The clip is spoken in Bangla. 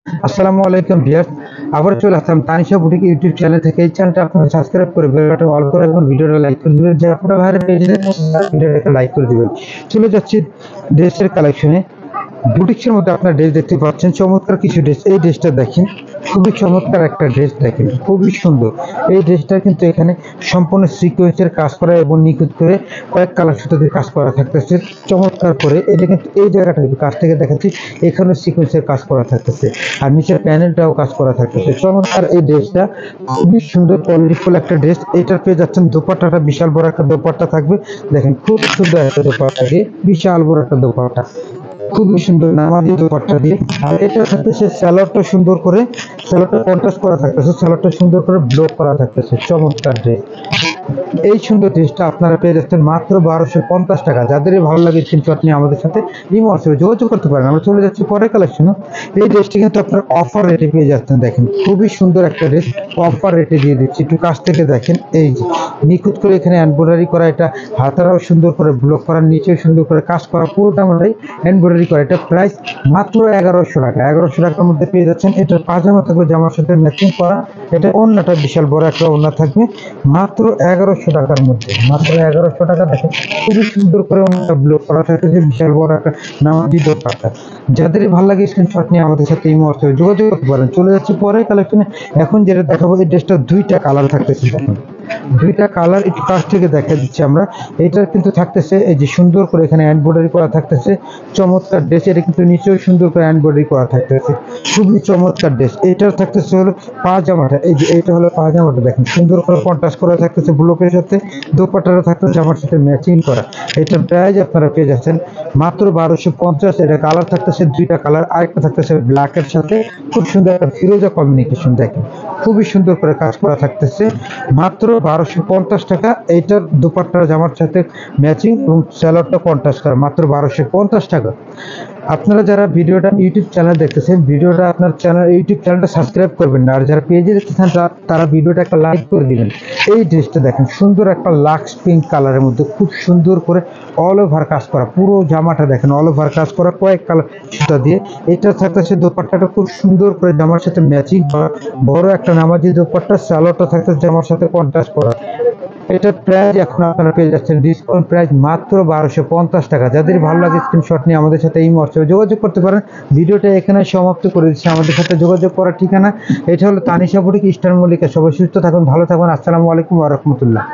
আসসালামু আলাইকুম ভিউয়ার্স। আবার চলে আসলাম তানিশা বুটিক ইউটিউব চ্যানেল থেকে। এই চ্যানেলটা আপনারা সাবস্ক্রাইব করে বেল বাটন অল করে এবং ভিডিওটা লাইক করে দিবেন। যে আপনারা ভাইরাল পেজে ভিডিওটা লাইক করে দিবেন। চলে যাচ্ছি ড্রেসের কালেকশনে। বুটিক্সের মধ্যে আপনার ড্রেস দেখতে পাচ্ছেন, চমৎকার কিছু ড্রেস। এই ড্রেসটা দেখেন, খুবই চমৎকার একটা ড্রেস, দেখেন খুবই সুন্দর। এই ড্রেসটা কিন্তু এখানে সম্পূর্ণ সিকোয়েন্সের কাজ করা এবং নিখুঁত করে কয়েক কালার সুতোতে কাজ করা থাকতেছে চমৎকার করে। এটা কিন্তু এই জায়গাটা কাছ থেকে দেখাচ্ছি, এখানে সিকোয়েন্সের কাজ করা থাকতেছে আর নিচের প্যানেলটাও কাজ করা থাকতেছে চমৎকার। এই ড্রেসটা খুবই সুন্দর কোয়ালিটিফুল একটা ড্রেস। এটার পেয়ে যাচ্ছেন দোপাট্টাটা বিশাল বড় একটা দোপাট্টা থাকবে, দেখেন খুব সুন্দর একটা দোপাট্টা দিয়ে, বিশাল বড় একটা দোপাট্টা, খুবই সুন্দর নামাজি দোপাট্টা দিয়ে। আর এটার সাথে সে স্যালোয়ারটা সুন্দর করে, স্যালোয়ারটা কন্ট্রাস্ট করা থাকতেছে, স্যালোয়ারটা সুন্দর করে ব্লক করা থাকতেছে চমৎকার ড্রেস। এই সুন্দর ড্রেসটা আপনারা পেয়ে যাচ্ছেন মাত্র 1250 টাকা। যাদেরই ভালো লাগে স্ক্রিনশট নিয়ে আমাদের সাথে ইমো হোয়াটসঅ্যাপে যোগাযোগ করতে পারেন। আমরা চলে যাচ্ছি পরের কালেকশনে। এই ড্রেসটি কিন্তু আপনার অফার রেটে পেয়ে যাচ্ছেন, দেখেন খুবই সুন্দর একটা ড্রেস, অফার রেটে দিয়ে দিচ্ছি। একটু কাছ থেকে দেখেন, এই যে নিখুঁত করে এখানে এমব্রয়ডারি করা, এটা হাতারাও সুন্দর করে ব্লক করা, নিচেও সুন্দর করে কাজ করা, পুরোটা আমাদের এমব্রয়ডারি করা। এটা প্রাইস মাত্র 1100 টাকা। 1100 টাকার মধ্যে পেয়ে যাচ্ছেন। এটার পাজামা থাকবে জামার সাথে ম্যাচিং করা, এটা ওড়নাটা বিশাল বড় একটা ওড়না থাকবে মাত্র 1100 টাকার মধ্যে। মাত্র 1100 টাকা, দেখেন খুবই সুন্দর করে ওড়নাটা ব্লক করা থাকতেছে, বিশাল বড় একটা নামাজি দোপাট্টা। যাদেরই ভালো লাগে স্ক্রিনশট নিয়ে আমাদের সাথে ইমো হোয়াটসঅ্যাপে যোগাযোগ করতে পারেন। চলে যাচ্ছে পরের কালেকশনে। এখন যেটা দেখাবো, এই ড্রেসটা দুইটা কালার থাকতেছে, দেখুন দুইটা কালার একটু কাছ থেকে দেখা দিচ্ছি আমরা। এটা কিন্তু থাকতেছে এই যে সুন্দর করে এখানে এমব্রয়ডারি করা থাকতেছে চমৎকার ড্রেস। এটা কিন্তু নিচেও সুন্দর করে এমব্রয়ডারি করা থাকতেছে, খুবই চমৎকার ড্রেস। এটার থাকতেছে হলো পাজামাটা, এই যে এটা হলো পাজামাটা, দেখেন সুন্দর করে কন্ট্রাস্ট করা থাকতেছে ব্লকের সাথে, দোপাট্টাটা থাকতেছে জামার সাথে ম্যাচিং করা। এটার প্রাইস আপনারা পেয়ে যাচ্ছেন মাত্র 1250। এটা কালার থাকতেছে দুইটা কালার, আরেকটা থাকতেছে ব্ল্যাকের সাথে খুব সুন্দর একটা ফিরোজা কম্বিনেশন, দেখেন খুবই সুন্দর করে কাজ করা থাকতেছে মাত্র 1250 টাকা। এইটার দোপাট্টা জামার সাথে ম্যাচিং এবং স্যালোয়ারটা কন্ট্রাস্ট করা, মাত্র 1250 টাকা। আপনারা যারা ভিডিওটা ইউটিউব চ্যানেল দেখতেছেন, ভিডিওটা আপনার চ্যানেল ইউটিউব চ্যানেলটা সাবস্ক্রাইব করবেন না, আর যারা পেজে দেখতেছেন তারা ভিডিওটা একটা লাইক করে দিবেন। এই ড্রেসটা দেখেন সুন্দর একটা লাক্স পিঙ্ক কালারের মধ্যে খুব সুন্দর করে অল ওভার কাজ করা, পুরো জামাটা দেখেন অল ওভার কাজ করা কয়েক কালার সুতা দিয়ে। এটা থাকতেছে দোপাট্টাটা খুব সুন্দর করে জামার সাথে ম্যাচিং করা, বড় একটা নামাজি দোপাট্টা, স্যালোয়ারটা থাকতেছে জামার সাথে কন্ট্রাস্ট করা। এটার প্রাইস এখন আপনারা পেয়ে যাচ্ছেন ডিসকাউন্ট প্রাইস মাত্র 1250 টাকা। যাদের ভালো লাগে স্ক্রিনশট নিয়ে আমাদের সাথে এই হোয়াটসঅ্যাপে যোগাযোগ করতে পারেন। ভিডিওটা এখানে সমাপ্ত করে দিচ্ছি। আমাদের সাথে যোগাযোগ করার ঠিকানা এটা হলো তানিশা বুটিক, ইস্টার্ন মল্লিকা। সবাই সুস্থ থাকুন, ভালো থাকুন। আসসালামু আলাইকুম ওয়া রাহমাতুল্লাহ।